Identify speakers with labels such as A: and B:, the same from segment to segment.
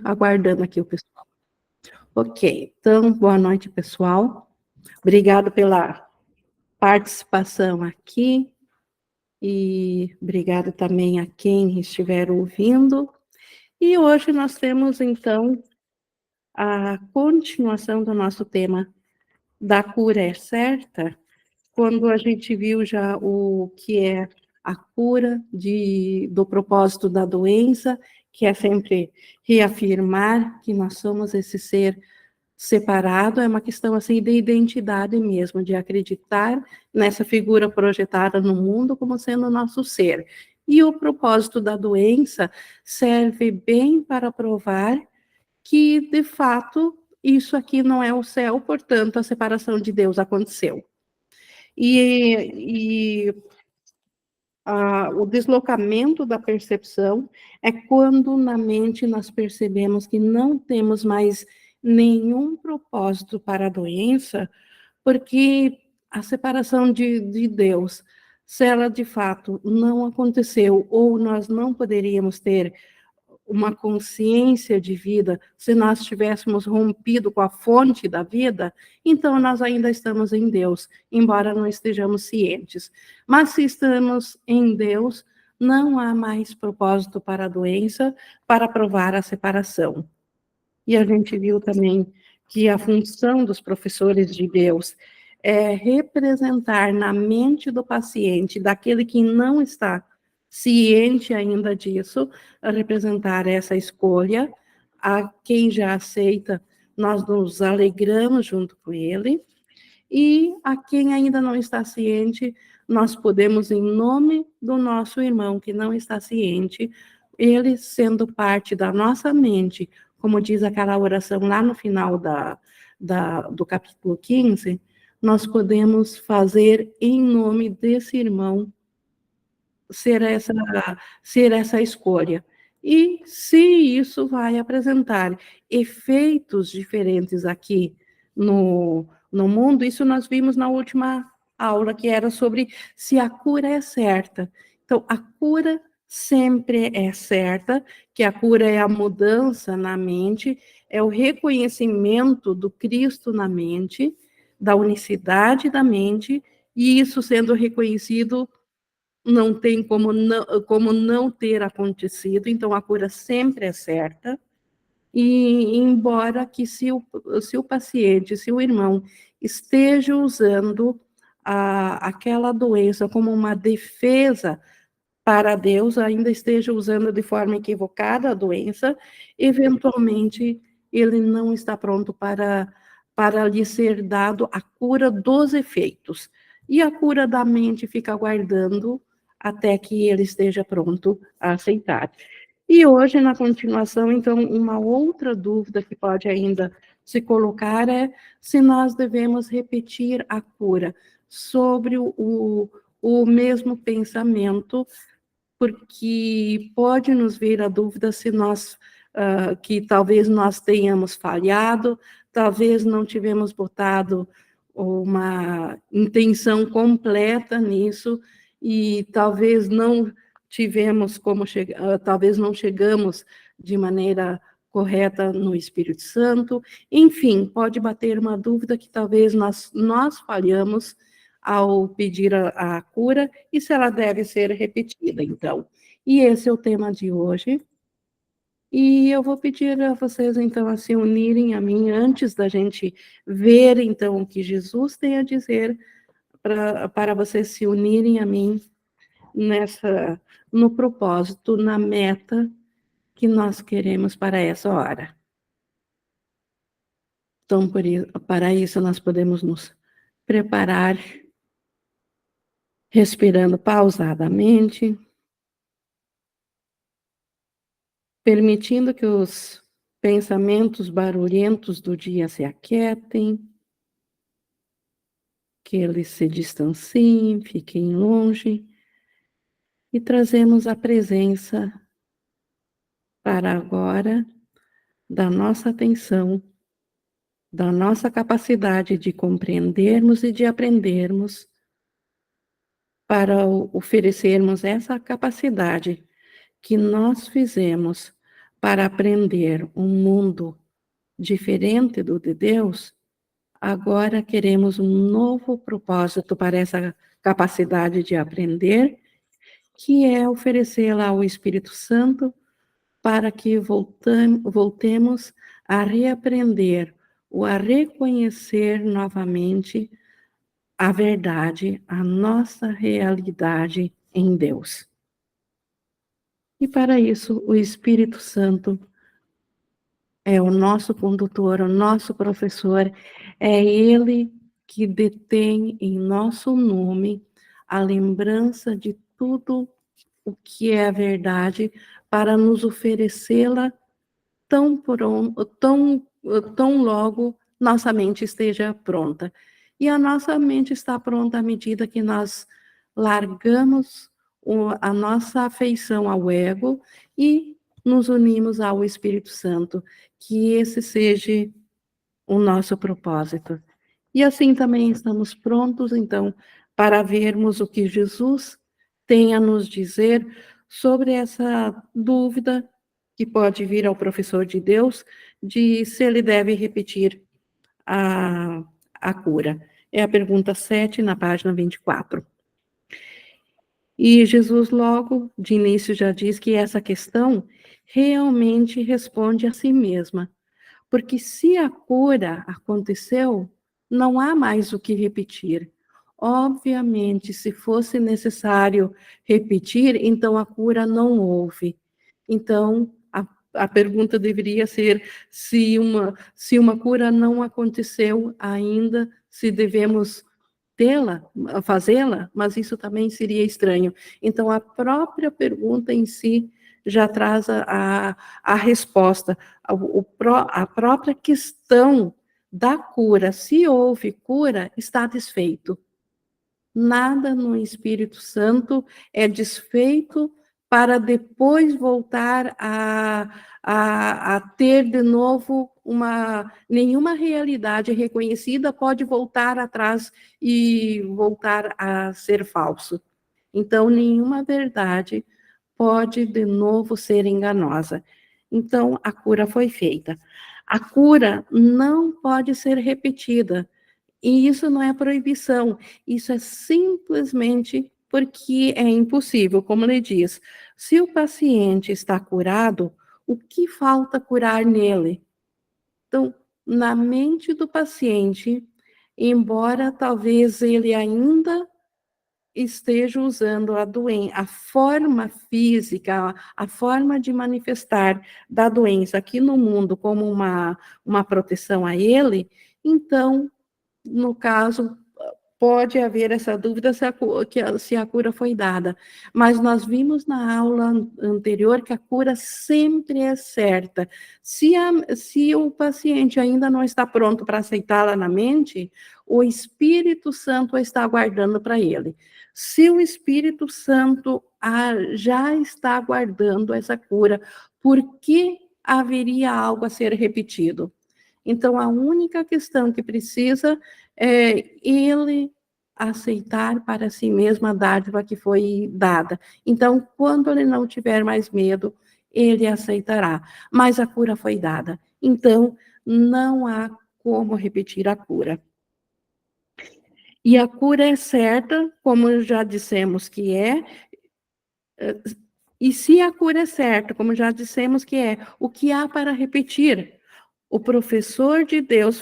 A: aguardando aqui o pessoal. Ok, então, boa noite, pessoal. Obrigado pela participação aqui e obrigado também a quem estiver ouvindo. E hoje nós temos, então, a continuação do nosso tema da cura é certa, quando a gente viu já o que é a cura do propósito da doença, que é sempre reafirmar que nós somos esse ser separado, é uma questão assim de identidade mesmo, de acreditar nessa figura projetada no mundo como sendo o nosso ser. E o propósito da doença serve bem para provar que, de fato, isso aqui não é o céu, portanto, a separação de Deus aconteceu. O deslocamento da percepção é quando na mente nós percebemos que não temos mais nenhum propósito para a doença, porque a separação de Deus, se ela de fato não aconteceu, ou nós não poderíamos ter uma consciência de vida, se nós tivéssemos rompido com a fonte da vida, então nós ainda estamos em Deus, embora não estejamos cientes. Mas se estamos em Deus, não há mais propósito para a doença, para provar a separação. E a gente viu também que a função dos professores de Deus é representar na mente do paciente, daquele que não está ciente ainda disso, a representar essa escolha. A quem já aceita, nós nos alegramos junto com ele, e a quem ainda não está ciente, nós podemos, em nome do nosso irmão que não está ciente, ele sendo parte da nossa mente, como diz aquela oração lá no final do capítulo 15, nós podemos fazer em nome desse irmão ser essa escolha. E se isso vai apresentar efeitos diferentes aqui no mundo, isso nós vimos na última aula, que era sobre se a cura é certa. Então, a cura sempre é certa, que a cura é a mudança na mente, é o reconhecimento do Cristo na mente, da unicidade da mente, e isso sendo reconhecido não tem como não ter acontecido, então a cura sempre é certa, e embora que se o paciente, se o irmão esteja usando aquela doença como uma defesa para Deus, ainda esteja usando de forma equivocada a doença, eventualmente ele não está pronto para lhe ser dado a cura dos efeitos. E a cura da mente fica aguardando até que ele esteja pronto a aceitar. E hoje, na continuação, então, uma outra dúvida que pode ainda se colocar é se nós devemos repetir a cura sobre o mesmo pensamento, porque pode nos vir a dúvida se nós, que talvez nós tenhamos falhado, talvez não tivemos botado uma intenção completa nisso, e talvez não tivemos como chegar, talvez não chegamos de maneira correta no Espírito Santo, enfim, pode bater uma dúvida que talvez nós falhamos ao pedir a cura, e se ela deve ser repetida, então. E esse é o tema de hoje, e eu vou pedir a vocês, então, a se unirem a mim, antes da gente ver, então, o que Jesus tem a dizer, para vocês se unirem a mim no propósito, na meta que nós queremos para essa hora. Então, para isso, nós podemos nos preparar, respirando pausadamente, permitindo que os pensamentos barulhentos do dia se aquietem, que eles se distanciem, fiquem longe, e trazemos a presença para agora da nossa atenção, da nossa capacidade de compreendermos e de aprendermos, para oferecermos essa capacidade que nós fizemos para aprender um mundo diferente do de Deus, agora queremos um novo propósito para essa capacidade de aprender, que é oferecê-la ao Espírito Santo para que voltemos a reaprender ou a reconhecer novamente a verdade, a nossa realidade em Deus. E para isso, o Espírito Santo é o nosso condutor, o nosso professor, é ele que detém em nosso nome a lembrança de tudo o que é a verdade para nos oferecê-la tão logo nossa mente esteja pronta. E a nossa mente está pronta à medida que nós largamos a nossa afeição ao ego e nos unimos ao Espírito Santo, que esse seja o nosso propósito. E assim também estamos prontos, então, para vermos o que Jesus tem a nos dizer sobre essa dúvida que pode vir ao professor de Deus, de se ele deve repetir a cura. É a pergunta 7, na página 24. E Jesus logo, de início, já diz que essa questão realmente responde a si mesma. Porque se a cura aconteceu, não há mais o que repetir. Obviamente, se fosse necessário repetir, então a cura não houve. Então, a pergunta deveria ser se uma cura não aconteceu ainda, se devemos fazê-la, mas isso também seria estranho. Então, a própria pergunta em si já traz a resposta, a própria questão da cura. Se houve cura, está desfeito. Nada no Espírito Santo é desfeito para depois voltar a ter de novo nenhuma realidade reconhecida pode voltar atrás e voltar a ser falso. Então, nenhuma verdade pode de novo ser enganosa. Então, a cura foi feita. A cura não pode ser repetida. E isso não é proibição, isso é simplesmente porque é impossível, como ele diz. Se o paciente está curado, o que falta curar nele? Então, na mente do paciente, embora talvez ele ainda esteja usando a forma física, a forma de manifestar da doença aqui no mundo como uma proteção a ele, então no caso, pode haver essa dúvida se a cura foi dada. Mas nós vimos na aula anterior que a cura sempre é certa. Se o paciente ainda não está pronto para aceitá-la na mente, o Espírito Santo está aguardando para ele. Se o Espírito Santo já está aguardando essa cura, por que haveria algo a ser repetido? Então, a única questão que precisa é ele aceitar para si mesmo a dádiva que foi dada. Então, quando ele não tiver mais medo, ele aceitará. Mas a cura foi dada. Então, não há como repetir a cura. E a cura é certa, como já dissemos que é. E se a cura é certa, como já dissemos que é, o que há para repetir? O professor de Deus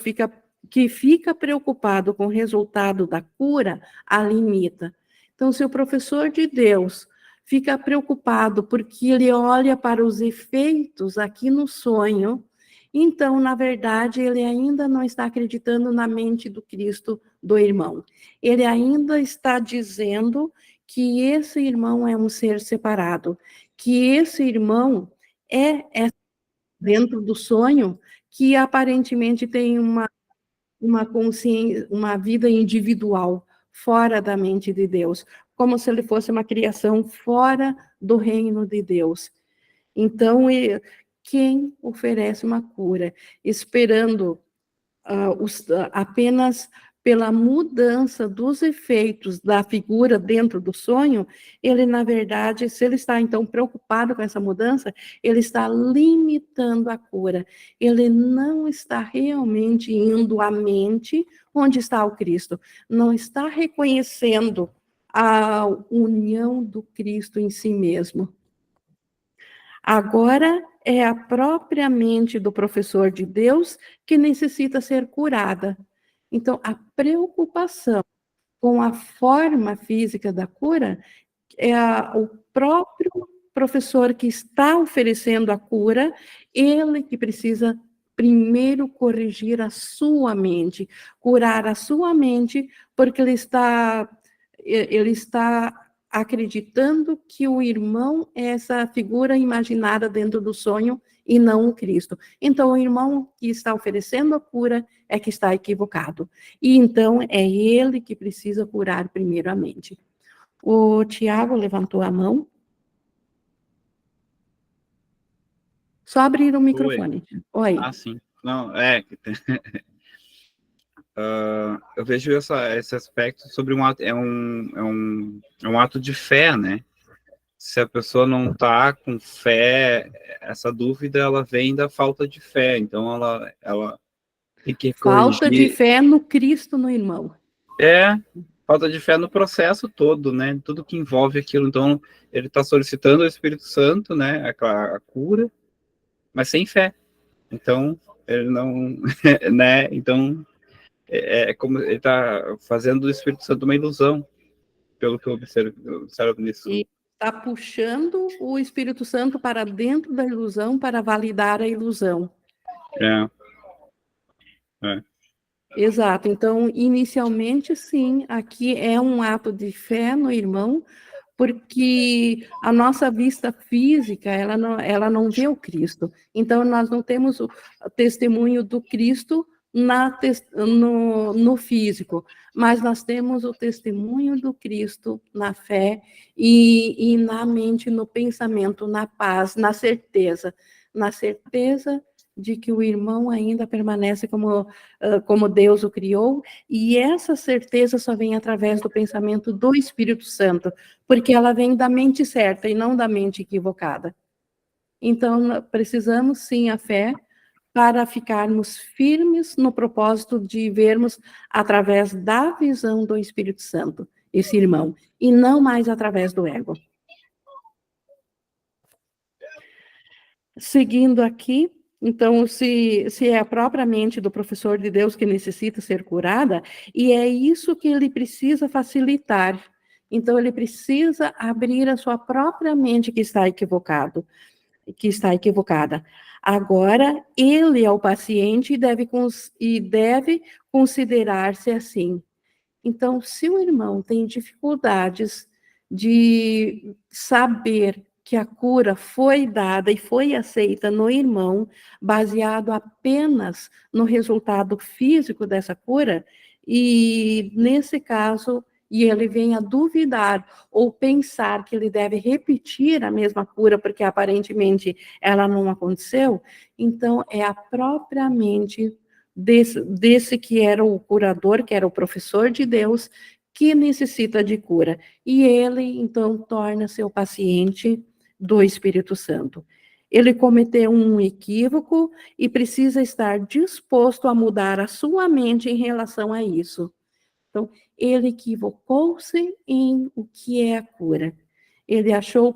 A: que fica preocupado com o resultado da cura, a limita. Então, se o professor de Deus fica preocupado porque ele olha para os efeitos aqui no sonho, então, na verdade, ele ainda não está acreditando na mente do Cristo do irmão. Ele ainda está dizendo que esse irmão é um ser separado, que esse irmão é dentro do sonho, que aparentemente tem uma consciência, uma vida individual, fora da mente de Deus, como se ele fosse uma criação fora do reino de Deus. Então, quem oferece uma cura, esperando apenas pela mudança dos efeitos da figura dentro do sonho, ele, na verdade, se ele está, então, preocupado com essa mudança, ele está limitando a cura. Ele não está realmente indo à mente onde está o Cristo, não está reconhecendo a união do Cristo em si mesmo. Agora é a própria mente do professor de Deus que necessita ser curada. Então, a preocupação com a forma física da cura é o próprio professor que está oferecendo a cura, ele que precisa primeiro corrigir a sua mente, curar a sua mente, porque ele está acreditando que o irmão é essa figura imaginada dentro do sonho e não o Cristo. Então, o irmão que está oferecendo a cura é que está equivocado. E então, é ele que precisa curar primeiramente. O Tiago levantou a mão. Só abrir o microfone. Oi.
B: Ah, sim. Não, eu vejo esse aspecto sobre um ato, é um ato de fé, né? Se a pessoa não está com fé, essa dúvida ela vem da falta de fé. Então ela tem que
A: Falta de
B: corrigir.
A: fé no Cristo, no irmão.
B: Falta de fé no processo todo, né? Tudo que envolve aquilo. Então ele está solicitando ao Espírito Santo, né? A cura, mas sem fé. Então ele não, né? Então é como ele está fazendo do Espírito Santo uma ilusão, pelo que eu observo nisso.
A: E está puxando o Espírito Santo para dentro da ilusão para validar a ilusão.
B: É.
A: Exato. Então, inicialmente, sim, aqui é um ato de fé no irmão, porque a nossa vista física, ela não vê o Cristo. Então, nós não temos o testemunho do Cristo no físico, mas nós temos o testemunho do Cristo na fé e na mente, no pensamento, na paz, na certeza de que o irmão ainda permanece como Deus o criou, e essa certeza só vem através do pensamento do Espírito Santo, porque ela vem da mente certa e não da mente equivocada. Então, precisamos sim a fé para ficarmos firmes no propósito de vermos através da visão do Espírito Santo, esse irmão, e não mais através do ego. Seguindo aqui, então, se é a própria mente do professor de Deus que necessita ser curada, e é isso que ele precisa facilitar. Então, ele precisa abrir a sua própria mente que está equivocada. Agora, ele é o paciente e deve considerar-se assim. Então, se o irmão tem dificuldades de saber que a cura foi dada e foi aceita no irmão, baseado apenas no resultado físico dessa cura, e nesse caso, e ele vem a duvidar ou pensar que ele deve repetir a mesma cura, porque aparentemente ela não aconteceu, então é a própria mente desse que era o curador, que era o professor de Deus, que necessita de cura. E ele, então, torna-se o paciente do Espírito Santo. Ele cometeu um equívoco e precisa estar disposto a mudar a sua mente em relação a isso. Então, ele equivocou-se em o que é a cura. Ele achou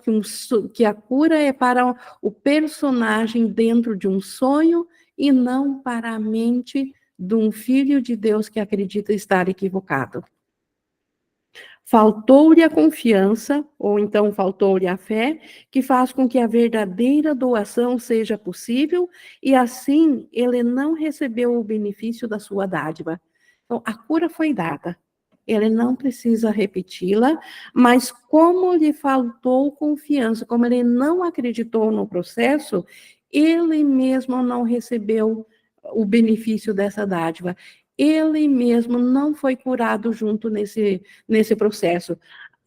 A: que a cura é para o personagem dentro de um sonho e não para a mente de um filho de Deus que acredita estar equivocado. Faltou-lhe a confiança, ou então faltou-lhe a fé, que faz com que a verdadeira doação seja possível, e assim ele não recebeu o benefício da sua dádiva. Então, a cura foi dada, ele não precisa repeti-la, mas como lhe faltou confiança, como ele não acreditou no processo, ele mesmo não recebeu o benefício dessa dádiva. Ele mesmo não foi curado junto nesse processo.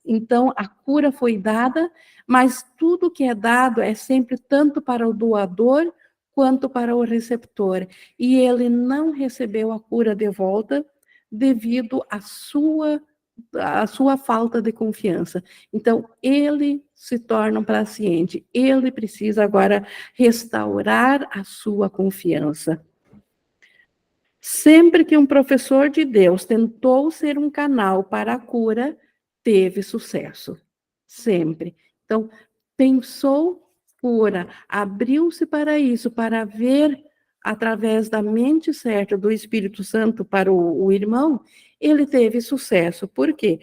A: Então, a cura foi dada, mas tudo que é dado é sempre tanto para o doador quanto para o receptor. E ele não recebeu a cura de volta, devido à sua falta de confiança. Então, ele se torna um paciente, ele precisa agora restaurar a sua confiança. Sempre que um professor de Deus tentou ser um canal para a cura, teve sucesso. Sempre. Então, pensou cura, abriu-se para isso, para ver através da mente certa do Espírito Santo para o irmão, ele teve sucesso. Por quê?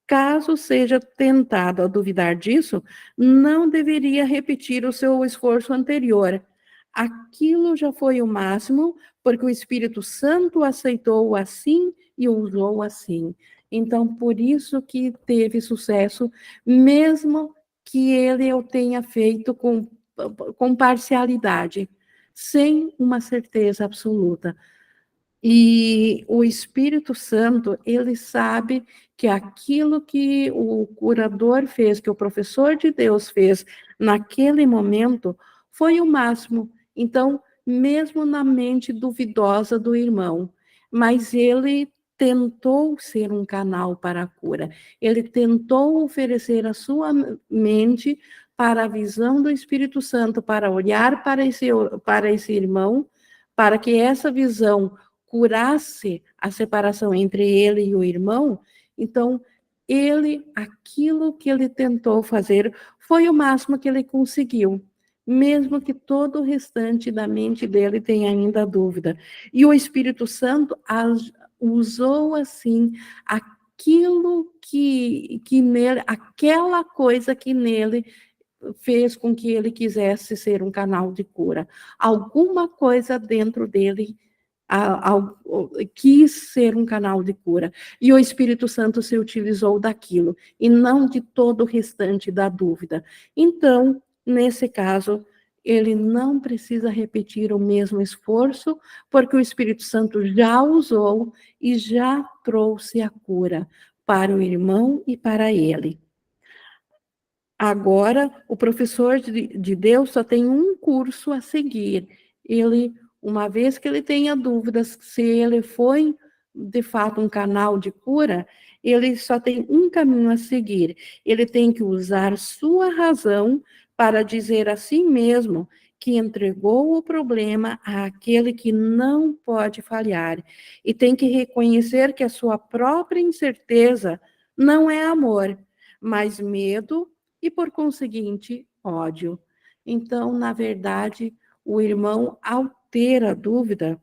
A: Caso seja tentado a duvidar disso, não deveria repetir o seu esforço anterior. Aquilo já foi o máximo, porque o Espírito Santo aceitou assim e o usou assim. Então, por isso que teve sucesso, mesmo que ele o tenha feito com parcialidade, sem uma certeza absoluta. E o Espírito Santo, ele sabe que aquilo que o curador fez, que o professor de Deus fez naquele momento, foi o máximo. Então, mesmo na mente duvidosa do irmão, mas ele tentou ser um canal para a cura. Ele tentou oferecer a sua mente para a visão do Espírito Santo, para olhar para esse irmão, para que essa visão curasse a separação entre ele e o irmão. Então, aquilo que ele tentou fazer foi o máximo que ele conseguiu, mesmo que todo o restante da mente dele tenha ainda dúvida. E o Espírito Santo usou assim aquilo que nele, aquela coisa que nele fez com que ele quisesse ser um canal de cura. Alguma coisa dentro dele quis ser um canal de cura. E o Espírito Santo se utilizou daquilo, e não de todo o restante da dúvida. Então, nesse caso, ele não precisa repetir o mesmo esforço, porque o Espírito Santo já usou e já trouxe a cura para o irmão e para ele. Agora, o professor de Deus só tem um curso a seguir. Ele, uma vez que ele tenha dúvidas se ele foi, de fato, um canal de cura, ele só tem um caminho a seguir. Ele tem que usar sua razão para dizer a si mesmo que entregou o problema àquele que não pode falhar. E tem que reconhecer que a sua própria incerteza não é amor, mas medo e, por conseguinte, ódio. Então, na verdade, o irmão, ao ter a dúvida,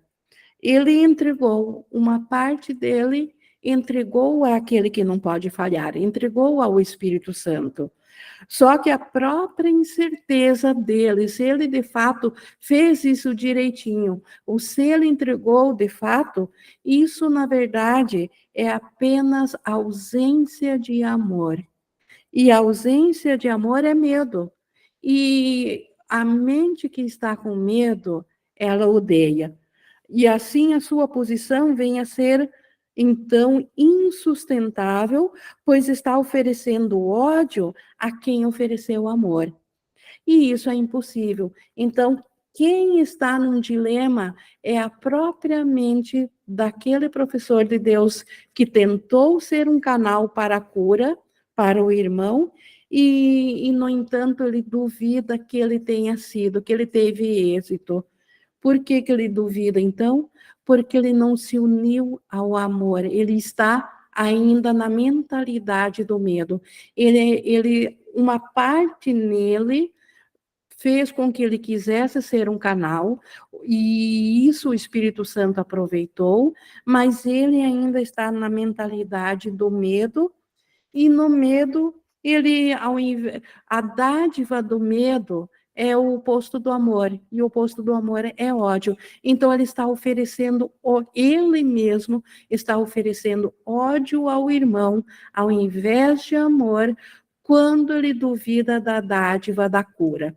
A: ele entregou uma parte dele, entregou àquele que não pode falhar, entregou ao Espírito Santo. Só que a própria incerteza dele, se ele de fato fez isso direitinho, ou se ele entregou de fato, isso, na verdade, é apenas ausência de amor. E a ausência de amor é medo. E a mente que está com medo, ela odeia. E assim a sua posição vem a ser, então, insustentável, pois está oferecendo ódio a quem ofereceu amor. E isso é impossível. Então, quem está num dilema é a própria mente daquele professor de Deus que tentou ser um canal para a cura, para o irmão, e, no entanto, ele duvida que ele tenha sido, que ele teve êxito. Por que ele duvida, então? Porque ele não se uniu ao amor, ele está ainda na mentalidade do medo. Uma parte nele fez com que ele quisesse ser um canal, e isso o Espírito Santo aproveitou, mas ele ainda está na mentalidade do medo, e no medo, a dádiva do medo é o oposto do amor, e o oposto do amor é ódio. Então, ele mesmo está oferecendo ódio ao irmão, ao invés de amor, quando ele duvida da dádiva da cura.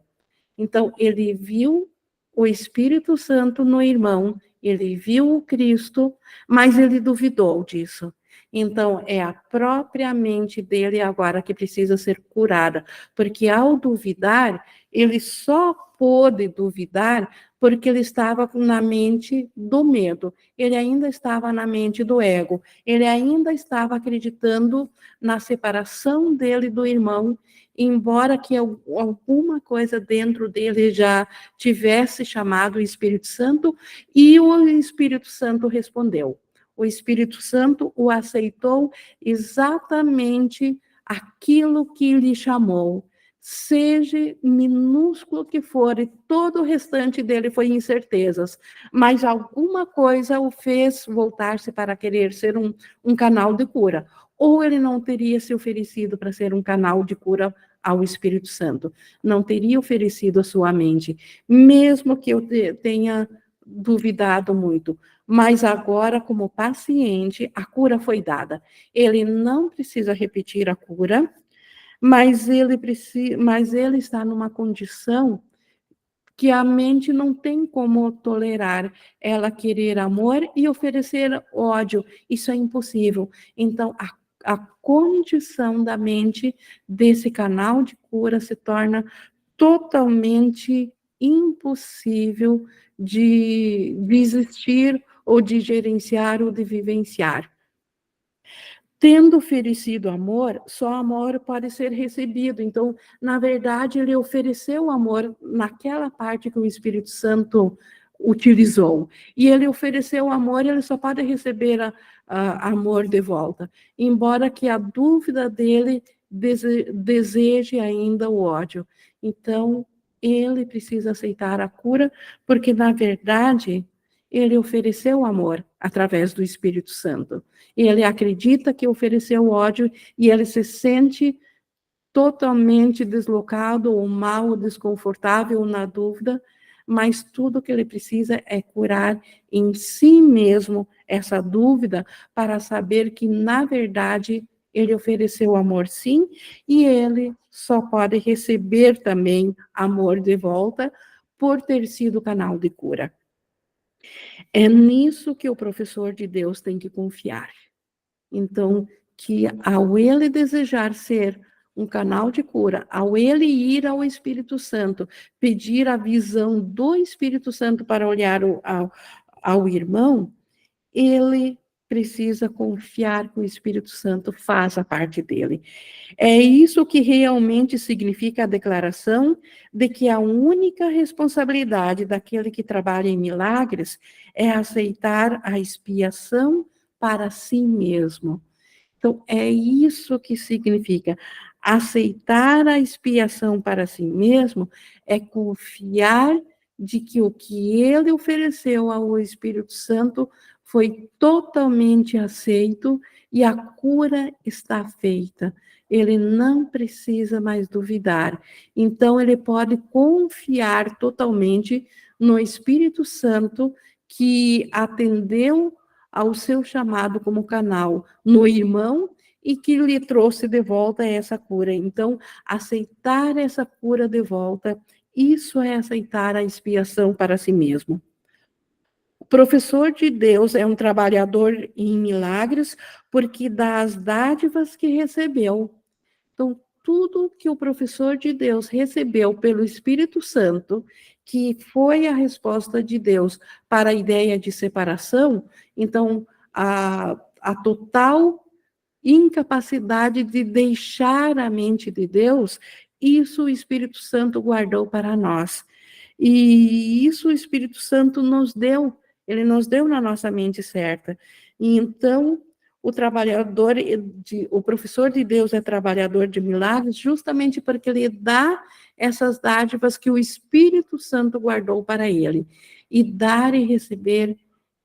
A: Então, ele viu o Espírito Santo no irmão, ele viu o Cristo, mas ele duvidou disso. Então, é a própria mente dele agora que precisa ser curada, porque ao duvidar, ele só pôde duvidar porque ele estava na mente do medo, ele ainda estava na mente do ego, ele ainda estava acreditando na separação dele do irmão, embora que alguma coisa dentro dele já tivesse chamado o Espírito Santo, e o Espírito Santo respondeu. O Espírito Santo o aceitou exatamente aquilo que lhe chamou, seja minúsculo que for, e todo o restante dele foi incertezas, mas alguma coisa o fez voltar-se para querer ser um canal de cura, ou ele não teria se oferecido para ser um canal de cura ao Espírito Santo, não teria oferecido a sua mente, mesmo que eu tenha duvidado muito, mas agora, como paciente, a cura foi dada. Ele não precisa repetir a cura, mas ele está numa condição que a mente não tem como tolerar, ela querer amor e oferecer ódio, isso é impossível. Então, a condição da mente desse canal de cura se torna totalmente impossível de existir ou de gerenciar ou de vivenciar. Tendo oferecido amor, só amor pode ser recebido. Então, na verdade, ele ofereceu amor naquela parte que o Espírito Santo utilizou. E ele ofereceu amor, ele só pode receber amor de volta. Embora que a dúvida dele deseje ainda o ódio. Então, ele precisa aceitar a cura, porque, na verdade, ele ofereceu amor através do Espírito Santo. Ele acredita que ofereceu ódio e ele se sente totalmente deslocado, ou mal, ou desconfortável, ou na dúvida, mas tudo que ele precisa é curar em si mesmo essa dúvida para saber que, na verdade, ele ofereceu amor sim, e ele só pode receber também amor de volta por ter sido canal de cura. É nisso que o professor de Deus tem que confiar. Então, que ao ele desejar ser um canal de cura, ao ele ir ao Espírito Santo, pedir a visão do Espírito Santo para olhar ao irmão, ele precisa confiar que o Espírito Santo faz a parte dele. É isso que realmente significa a declaração de que a única responsabilidade daquele que trabalha em milagres é aceitar a expiação para si mesmo. Então, é isso que significa. Aceitar a expiação para si mesmo é confiar de que o que ele ofereceu ao Espírito Santo foi totalmente aceito e a cura está feita. Ele não precisa mais duvidar. Então, ele pode confiar totalmente no Espírito Santo que atendeu ao seu chamado como canal no irmão e que lhe trouxe de volta essa cura. Então, aceitar essa cura de volta, isso é aceitar a expiação para si mesmo. O professor de Deus é um trabalhador em milagres porque dá as dádivas que recebeu. Então, tudo que o professor de Deus recebeu pelo Espírito Santo, que foi a resposta de Deus para a ideia de separação, então, a total incapacidade de deixar a mente de Deus, isso o Espírito Santo guardou para nós. E isso o Espírito Santo nos deu, ele nos deu na nossa mente certa. E então, o professor de Deus é trabalhador de milagres justamente porque ele dá essas dádivas que o Espírito Santo guardou para ele. E dar e receber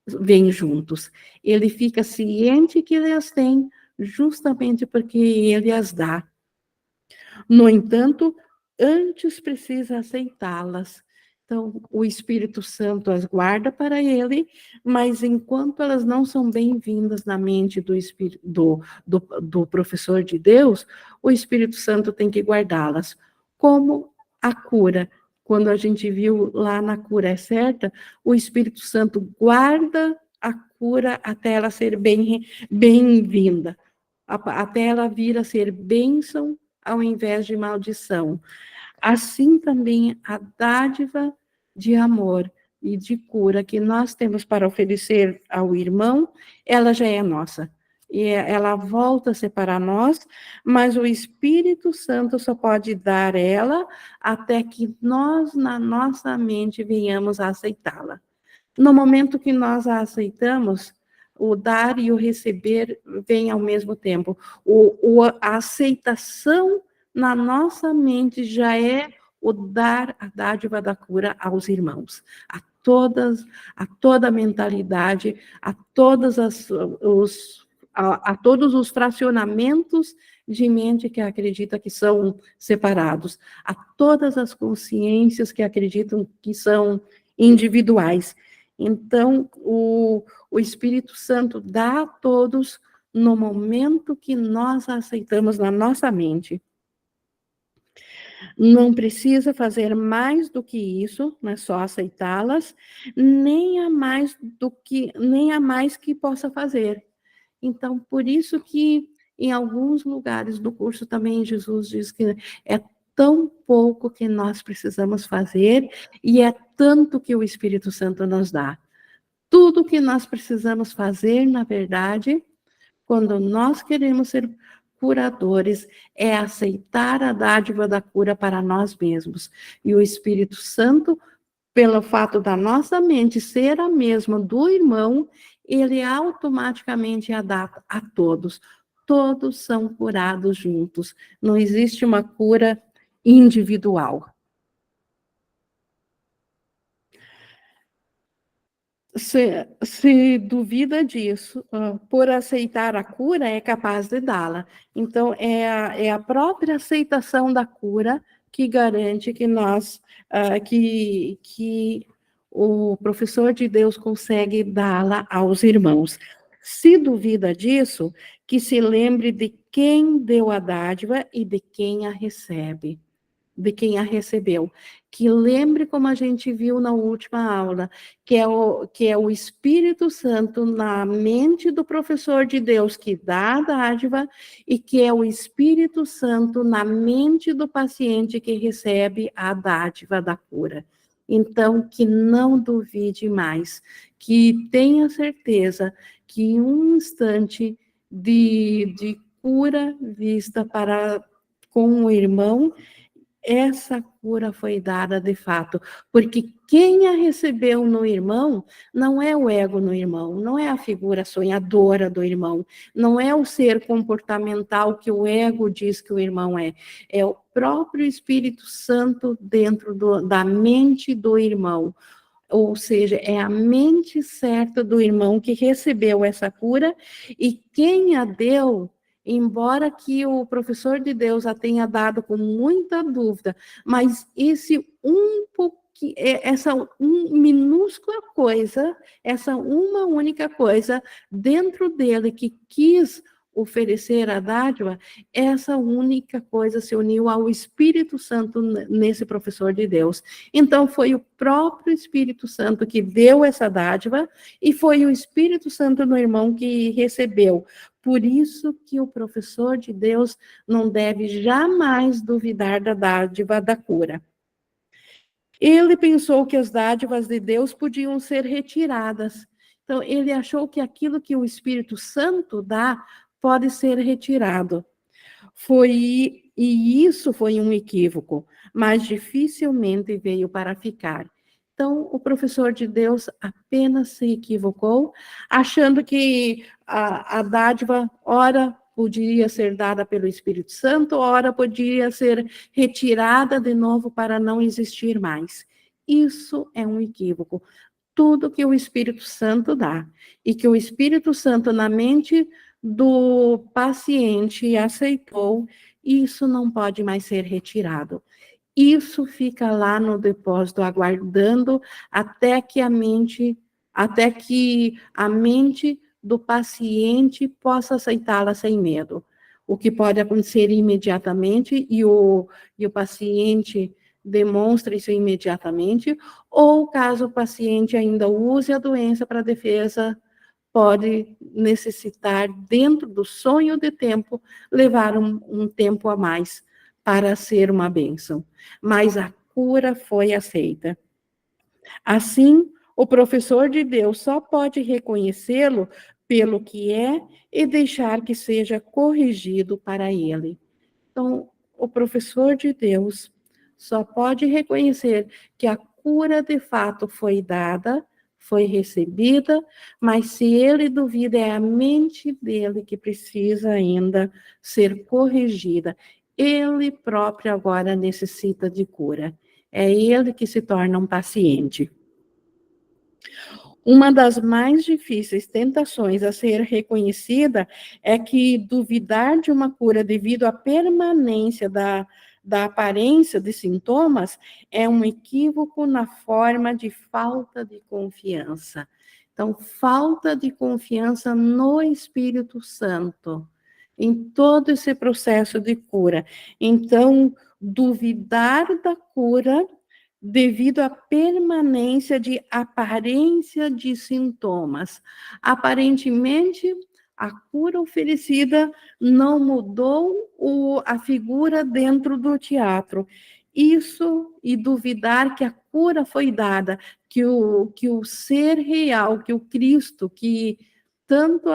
A: vêm juntos. Ele fica ciente que ele as tem justamente porque ele as dá. No entanto, antes precisa aceitá-las. Então, o Espírito Santo as guarda para ele, mas enquanto elas não são bem-vindas na mente do professor de Deus, o Espírito Santo tem que guardá-las. Como a cura. Quando a gente viu lá na cura é certa, o Espírito Santo guarda a cura até ela ser bem-vinda, até ela vir a ser bênção ao invés de maldição. assim também a dádiva de amor e de cura que nós temos para oferecer ao irmão, ela já é nossa. E ela volta a ser para nós, mas o Espírito Santo só pode dar ela até que nós, na nossa mente, venhamos a aceitá-la. No momento que nós a aceitamos, o dar e o receber vem ao mesmo tempo. A aceitação na nossa mente já é o dar a dádiva da cura aos irmãos, a toda a mentalidade, a todos os fracionamentos de mente que acredita que são separados, a todas as consciências que acreditam que são individuais. Então, o Espírito Santo dá a todos no momento que nós a aceitamos na nossa mente. Não precisa fazer mais do que isso, não é só aceitá-las, nem há mais que possa fazer. Então, por isso que em alguns lugares do curso também Jesus diz que é tão pouco que nós precisamos fazer e é tanto que o Espírito Santo nos dá. Tudo que nós precisamos fazer, na verdade, quando nós queremos ser curadores, é aceitar a dádiva da cura para nós mesmos. E o Espírito Santo, pelo fato da nossa mente ser a mesma do irmão, ele automaticamente a dá a todos. Todos são curados juntos. Não existe uma cura individual. Se duvida disso, por aceitar a cura, é capaz de dá-la. Então, é a própria aceitação da cura que garante que que o professor de Deus consegue dá-la aos irmãos. Se duvida disso, que se lembre de quem deu a dádiva e de quem a recebe. De quem a recebeu, que lembre como a gente viu na última aula, que é o Espírito Santo na mente do professor de Deus que dá a dádiva e que é o Espírito Santo na mente do paciente que recebe a dádiva da cura. Então, que não duvide mais, que tenha certeza que em um instante de cura vista com o irmão, essa cura foi dada de fato, porque quem a recebeu no irmão não é o ego no irmão, não é a figura sonhadora do irmão, não é o ser comportamental que o ego diz que o irmão é o próprio Espírito Santo dentro da mente do irmão. Ou seja, é a mente certa do irmão que recebeu essa cura e quem a deu, embora que o professor de Deus a tenha dado com muita dúvida, mas essa minúscula coisa, essa uma única coisa dentro dele que quis oferecer a dádiva, essa única coisa se uniu ao Espírito Santo nesse professor de Deus. Então, foi o próprio Espírito Santo que deu essa dádiva e foi o Espírito Santo no irmão que recebeu. Por isso que o professor de Deus não deve jamais duvidar da dádiva da cura. Ele pensou que as dádivas de Deus podiam ser retiradas. Então, ele achou que aquilo que o Espírito Santo dá pode ser retirado. E isso foi um equívoco, mas dificilmente veio para ficar. Então, o professor de Deus apenas se equivocou, achando que a dádiva, ora, poderia ser dada pelo Espírito Santo, ora, poderia ser retirada de novo para não existir mais. Isso é um equívoco. Tudo que o Espírito Santo dá, e que o Espírito Santo na mente do paciente aceitou, isso não pode mais ser retirado. Isso fica lá no depósito, aguardando até que a mente do paciente possa aceitá-la sem medo. O que pode acontecer imediatamente e o paciente demonstra isso imediatamente, ou caso o paciente ainda use a doença para defesa, pode necessitar, dentro do sonho de tempo, levar um tempo a mais para ser uma bênção, mas a cura foi aceita. Assim, o professor de Deus só pode reconhecê-lo pelo que é e deixar que seja corrigido para ele. Então, o professor de Deus só pode reconhecer que a cura de fato foi dada, foi recebida, mas se ele duvida, é a mente dele que precisa ainda ser corrigida. Ele próprio agora necessita de cura. É ele que se torna um paciente. Uma das mais difíceis tentações a ser reconhecida é que duvidar de uma cura devido à permanência da aparência de sintomas é um equívoco na forma de falta de confiança. Então, falta de confiança no Espírito Santo, em todo esse processo de cura. Então, duvidar da cura devido à permanência de aparência de sintomas. Aparentemente, a cura oferecida não mudou a figura dentro do teatro. Isso e duvidar que a cura foi dada, que o ser real, que o Cristo, que tanto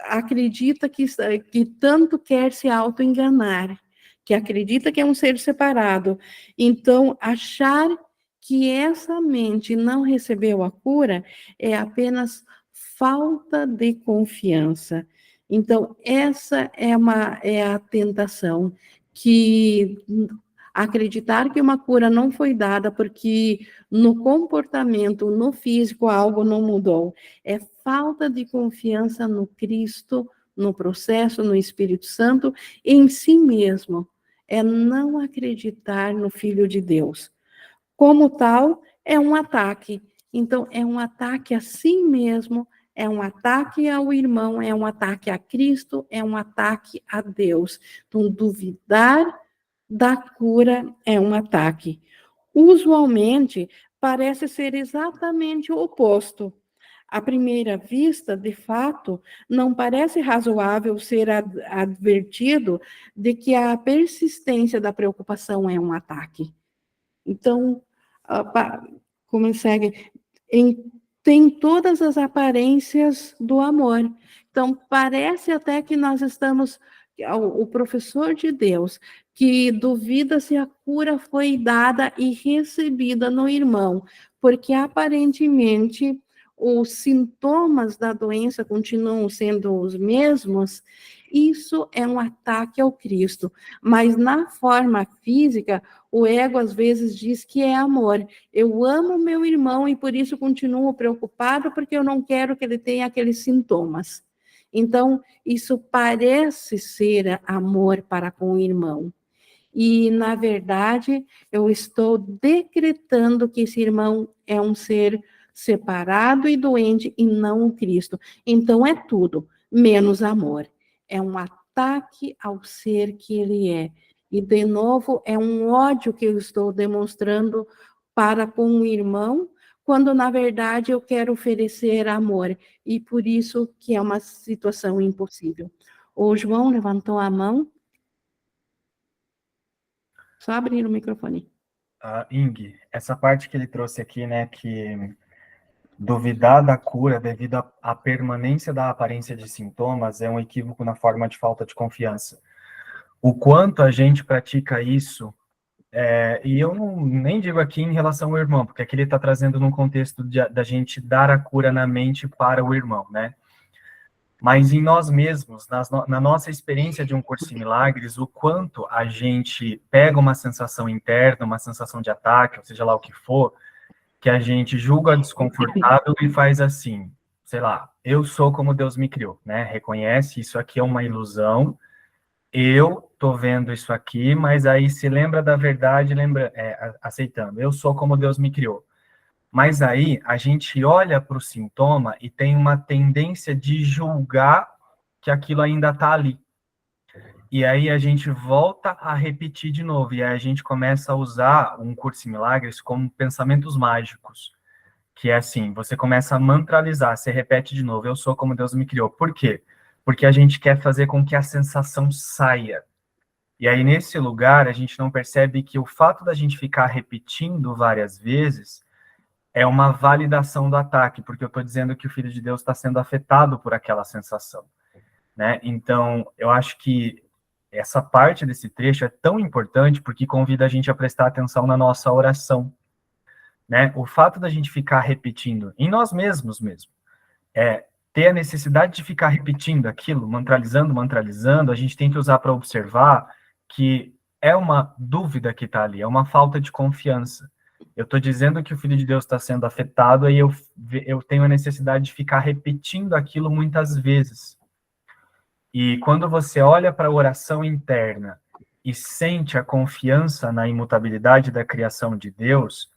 A: acredita que tanto quer se auto-enganar, que acredita que é um ser separado. Então, achar que essa mente não recebeu a cura é apenas falta de confiança. Então, essa é a tentação, que acreditar que uma cura não foi dada porque no comportamento, no físico, algo não mudou. É falta de confiança no Cristo, no processo, no Espírito Santo, em si mesmo. É não acreditar no Filho de Deus. Como tal, é um ataque. Então, é um ataque a si mesmo, é um ataque ao irmão, é um ataque a Cristo, é um ataque a Deus. Então, duvidar da cura é um ataque. Usualmente, parece ser exatamente o oposto. À primeira vista, de fato, não parece razoável ser advertido de que a persistência da preocupação é um ataque. Então, como segue, tem todas as aparências do amor. Então, parece até que nós estamos, o professor de Deus, que duvida se a cura foi dada e recebida no irmão, porque aparentemente os sintomas da doença continuam sendo os mesmos, isso é um ataque ao Cristo. Mas na forma física, o ego às vezes diz que é amor. Eu amo meu irmão e por isso continuo preocupado, porque eu não quero que ele tenha aqueles sintomas. Então, isso parece ser amor para com o irmão. E, na verdade, eu estou decretando que esse irmão é um ser separado e doente e não o Cristo. Então, é tudo, menos amor. É um ataque ao ser que ele é. E, de novo, é um ódio que eu estou demonstrando para com o irmão, quando, na verdade, eu quero oferecer amor. E por isso que é uma situação impossível. O João levantou a mão. Só abrir o microfone.
C: Ing, essa parte que ele trouxe aqui, né, que duvidar da cura devido à permanência da aparência de sintomas é um equívoco na forma de falta de confiança. O quanto a gente pratica isso, e eu nem digo aqui em relação ao irmão, porque aqui ele está trazendo num contexto da gente dar a cura na mente para o irmão, né? Mas em nós mesmos, na nossa experiência de um curso em milagres, o quanto a gente pega uma sensação interna, uma sensação de ataque, ou seja lá o que for, que a gente julga desconfortável e faz assim, sei lá, eu sou como Deus me criou, né? Reconhece, isso aqui é uma ilusão, eu tô vendo isso aqui, mas aí se lembra da verdade, aceitando, eu sou como Deus me criou. Mas aí a gente olha para o sintoma e tem uma tendência de julgar que aquilo ainda está ali. E aí a gente volta a repetir de novo, e aí a gente começa a usar um curso em milagres como pensamentos mágicos, que é assim, você começa a mantralizar, você repete de novo, eu sou como Deus me criou. Por quê? Porque a gente quer fazer com que a sensação saia. E aí, nesse lugar, a gente não percebe que o fato da gente ficar repetindo várias vezes é uma validação do ataque, porque eu estou dizendo que o Filho de Deus está sendo afetado por aquela sensação, né? Então, eu acho que essa parte desse trecho é tão importante porque convida a gente a prestar atenção na nossa oração, né? O fato da gente ficar repetindo, em nós mesmos mesmo, ter a necessidade de ficar repetindo aquilo, mantralizando, a gente tem que usar para observar que é uma dúvida que está ali, é uma falta de confiança. Eu estou dizendo que o Filho de Deus está sendo afetado e eu tenho a necessidade de ficar repetindo aquilo muitas vezes. E quando você olha para a oração interna e sente a confiança na imutabilidade da criação de Deus,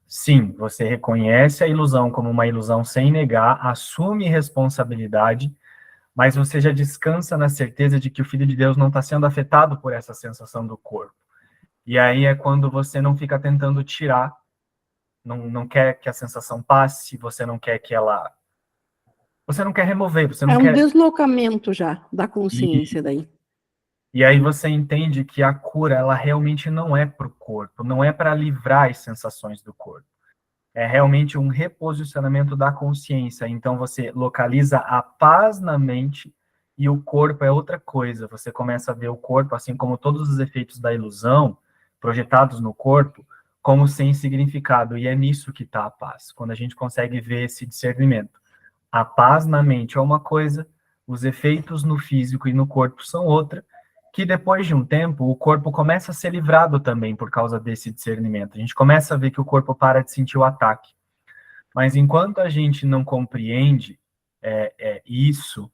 C: sim, você reconhece a ilusão como uma ilusão sem negar, assume responsabilidade, mas você já descansa na certeza de que o Filho de Deus não está sendo afetado por essa sensação do corpo. E aí é quando você não fica tentando tirar, não quer que a sensação passe, você não quer que ela... Você não quer remover, você não
A: É um
C: quer...
A: deslocamento já da consciência daí.
C: E aí você entende que a cura, ela realmente não é para o corpo, não é para livrar as sensações do corpo. É realmente um reposicionamento da consciência. Então você localiza a paz na mente e o corpo é outra coisa. Você começa a ver o corpo, assim como todos os efeitos da ilusão projetados no corpo, como sem significado. E é nisso que está a paz, quando a gente consegue ver esse discernimento. A paz na mente é uma coisa, os efeitos no físico e no corpo são outra, que depois de um tempo, o corpo começa a ser livrado também por causa desse discernimento. A gente começa a ver que o corpo para de sentir o ataque. Mas enquanto a gente não compreende isso,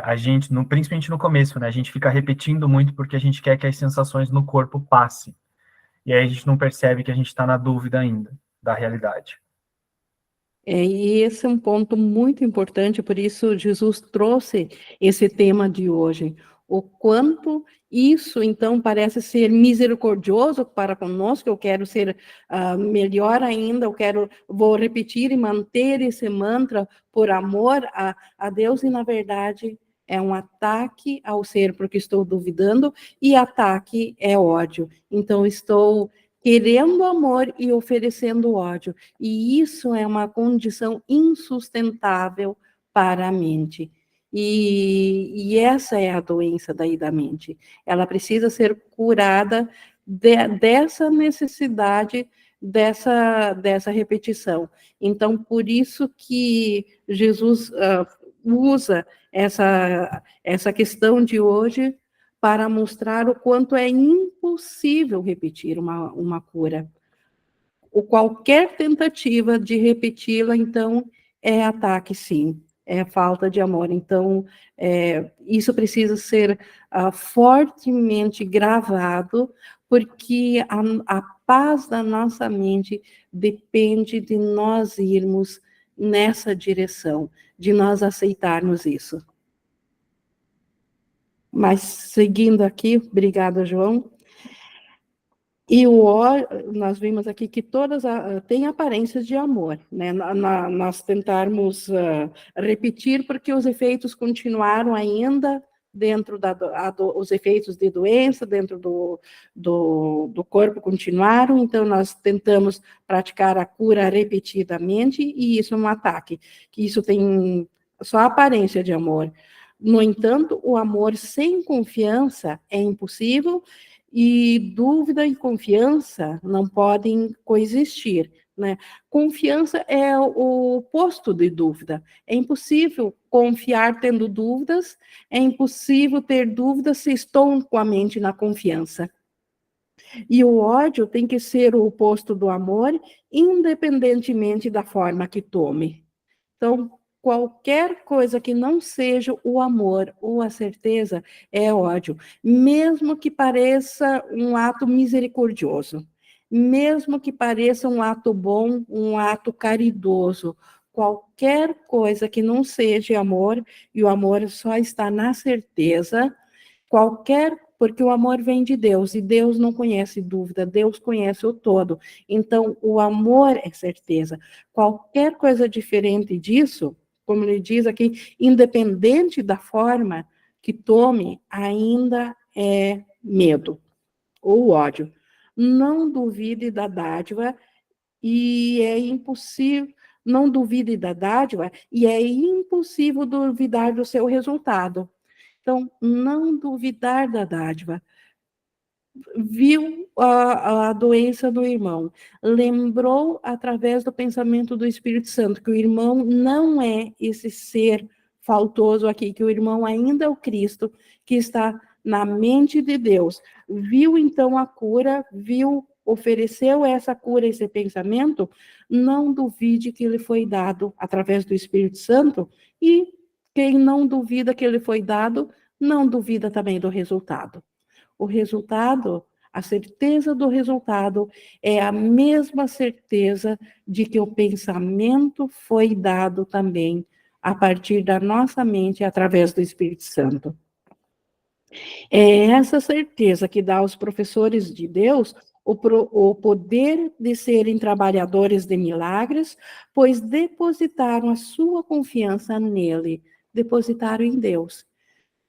C: a gente, principalmente no começo, né, a gente fica repetindo muito porque a gente quer que as sensações no corpo passem. E aí a gente não percebe que a gente está na dúvida ainda da realidade.
A: E esse é um ponto muito importante, por isso Jesus trouxe esse tema de hoje. O quanto isso, então, parece ser misericordioso para conosco, eu quero ser melhor ainda, vou repetir e manter esse mantra por amor a Deus, e na verdade é um ataque ao ser, porque estou duvidando, e ataque é ódio. Então, estou querendo amor e oferecendo ódio. E isso é uma condição insustentável para a mente. E essa é a doença daí da mente. Ela precisa ser curada dessa necessidade, dessa repetição. Então, por isso que Jesus usa essa questão de hoje para mostrar o quanto é impossível repetir uma cura. Qualquer tentativa de repeti-la, então, é ataque, sim, é falta de amor. Então, isso precisa ser fortemente gravado, porque a paz da nossa mente depende de nós irmos nessa direção, de nós aceitarmos isso. Mas, seguindo aqui, obrigada, João. E nós vimos aqui que todas têm aparências de amor, né? Nós tentarmos repetir, porque os efeitos continuaram ainda dentro os efeitos de doença, dentro do corpo continuaram, então nós tentamos praticar a cura repetidamente, e isso é um ataque, que isso tem só aparência de amor. No entanto, o amor sem confiança é impossível, e dúvida e confiança não podem coexistir, né? Confiança é o oposto de dúvida. É impossível confiar tendo dúvidas, é impossível ter dúvidas se estou com a mente na confiança. E o ódio tem que ser o oposto do amor, independentemente da forma que tome. Então, qualquer coisa que não seja o amor ou a certeza é ódio, mesmo que pareça um ato misericordioso, mesmo que pareça um ato bom, um ato caridoso, qualquer coisa que não seja amor, e o amor só está na certeza, porque o amor vem de Deus, e Deus não conhece dúvida, Deus conhece o todo. Então, o amor é certeza. Qualquer coisa diferente disso, como ele diz aqui, independente da forma que tome, ainda é medo ou ódio. Não duvide da dádiva e é impossível, não duvide da dádiva e é impossível duvidar do seu resultado. Então, não duvidar da dádiva. Viu a doença do irmão, lembrou através do pensamento do Espírito Santo que o irmão não é esse ser faltoso aqui, que o irmão ainda é o Cristo, que está na mente de Deus. Viu então a cura, ofereceu essa cura, esse pensamento, não duvide que ele foi dado através do Espírito Santo, e quem não duvida que ele foi dado, não duvida também do resultado. O resultado, a certeza do resultado, é a mesma certeza de que o pensamento foi dado também a partir da nossa mente, através do Espírito Santo. É essa certeza que dá aos professores de Deus o poder de serem trabalhadores de milagres, pois depositaram a sua confiança nele, depositaram em Deus.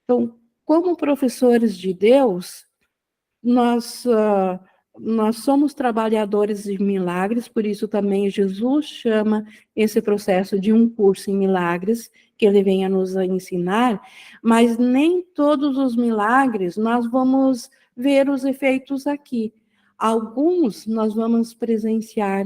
A: Então, como professores de Deus, nós somos trabalhadores de milagres, por isso também Jesus chama esse processo de um curso em milagres, que ele venha nos ensinar, mas nem todos os milagres nós vamos ver os efeitos aqui. Alguns nós vamos presenciar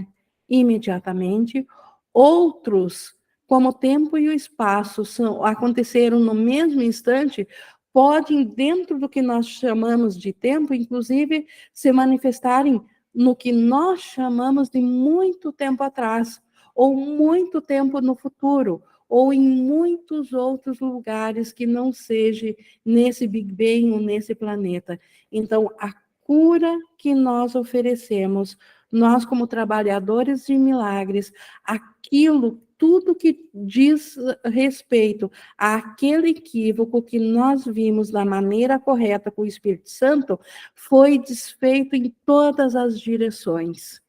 A: imediatamente, outros, como o tempo e o espaço aconteceram no mesmo instante, podem, dentro do que nós chamamos de tempo, inclusive, se manifestarem no que nós chamamos de muito tempo atrás, ou muito tempo no futuro, ou em muitos outros lugares que não seja nesse Big Bang ou nesse planeta. Então, a cura que nós oferecemos, nós como trabalhadores de milagres, tudo que diz respeito àquele equívoco que nós vimos da maneira correta com o Espírito Santo, foi desfeito em todas as direções.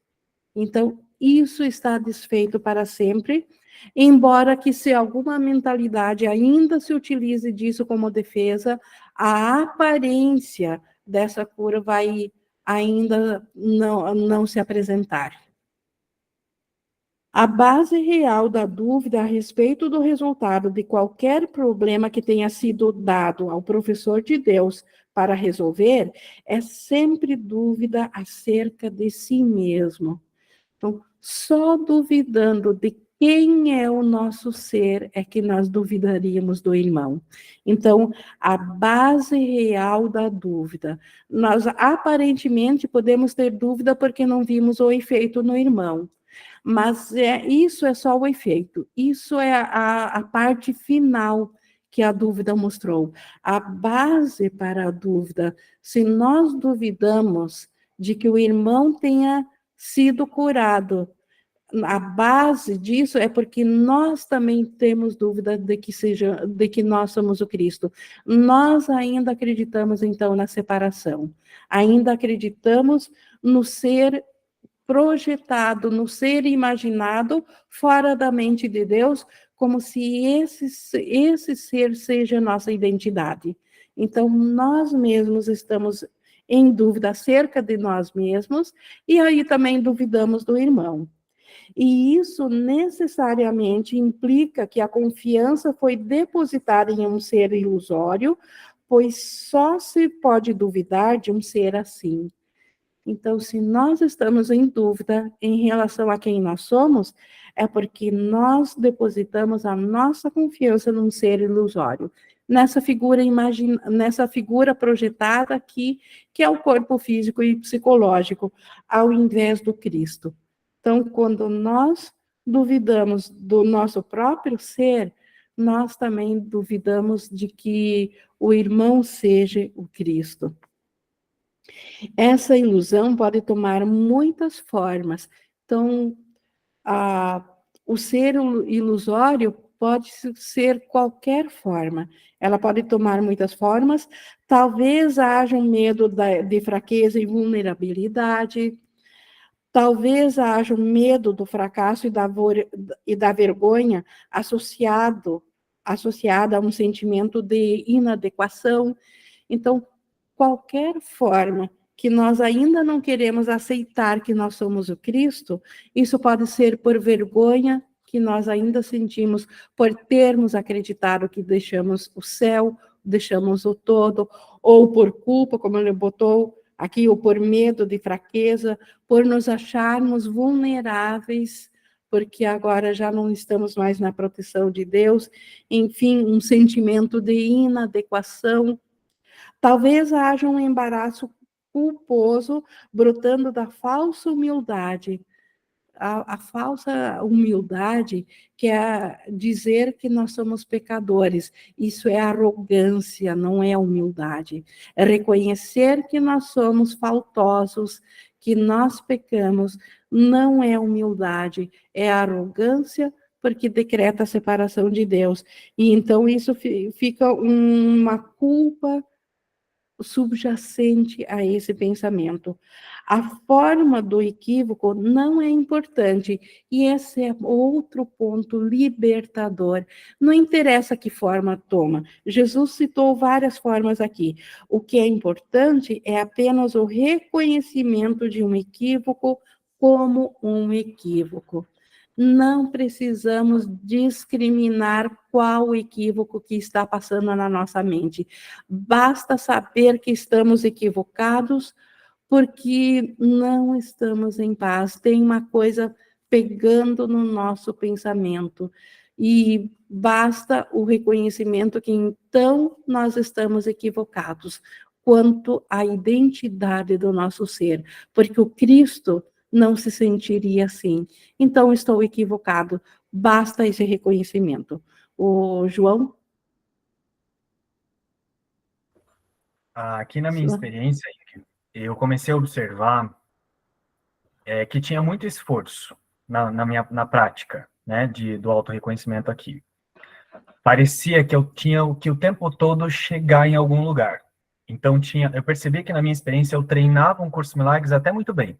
A: Então, isso está desfeito para sempre, embora que se alguma mentalidade ainda se utilize disso como defesa, a aparência dessa cura vai ainda não se apresentar. A base real da dúvida a respeito do resultado de qualquer problema que tenha sido dado ao professor de Deus para resolver é sempre dúvida acerca de si mesmo. Então, só duvidando de quem é o nosso ser é que nós duvidaríamos do irmão. Então, a base real da dúvida. Nós aparentemente podemos ter dúvida porque não vimos o efeito no irmão. Mas isso é só o efeito, isso é a parte final que a dúvida mostrou. A base para a dúvida, se nós duvidamos de que o irmão tenha sido curado, a base disso é porque nós também temos dúvida de que nós somos o Cristo. Nós ainda acreditamos, então, na separação. Ainda acreditamos no ser projetado, no ser imaginado fora da mente de Deus, como se esse ser seja a nossa identidade. Então, nós mesmos estamos em dúvida acerca de nós mesmos, e aí também duvidamos do irmão. E isso necessariamente implica que a confiança foi depositada em um ser ilusório, pois só se pode duvidar de um ser assim. Então, se nós estamos em dúvida em relação a quem nós somos, é porque nós depositamos a nossa confiança num ser ilusório, nessa figura projetada aqui, que é o corpo físico e psicológico, ao invés do Cristo. Então, quando nós duvidamos do nosso próprio ser, nós também duvidamos de que o irmão seja o Cristo. Essa ilusão pode tomar muitas formas. Então, o ser ilusório pode ser qualquer forma. Ela pode tomar muitas formas. Talvez haja um medo de fraqueza e vulnerabilidade. Talvez haja um medo do fracasso e da vergonha associada a um sentimento de inadequação. Então, qualquer forma que nós ainda não queremos aceitar que nós somos o Cristo, isso pode ser por vergonha que nós ainda sentimos por termos acreditado que deixamos o céu, deixamos o todo, ou por culpa, como ele botou aqui, ou por medo de fraqueza, por nos acharmos vulneráveis, porque agora já não estamos mais na proteção de Deus, enfim, um sentimento de inadequação. Talvez haja um embaraço culposo brotando da falsa humildade. A falsa humildade que é dizer que nós somos pecadores. Isso é arrogância, não é humildade. É reconhecer que nós somos faltosos, que nós pecamos, não é humildade, é arrogância, porque decreta a separação de Deus. E então isso fica uma culpa subjacente a esse pensamento. A forma do equívoco não é importante, e esse é outro ponto libertador. Não interessa que forma toma. Jesus citou várias formas aqui. O que é importante é apenas o reconhecimento de um equívoco como um equívoco. Não precisamos discriminar qual equívoco que está passando na nossa mente. Basta saber que estamos equivocados, porque não estamos em paz. Tem uma coisa pegando no nosso pensamento. E basta o reconhecimento que então nós estamos equivocados quanto à identidade do nosso ser. Porque o Cristo não se sentiria assim. Então, estou equivocado. Basta esse reconhecimento. O João?
C: Aqui na minha experiência, eu comecei a observar que tinha muito esforço na prática, né, do autorreconhecimento aqui. Parecia que eu tinha que o tempo todo chegar em algum lugar. Então, eu percebi que na minha experiência eu treinava um curso de milagres até muito bem.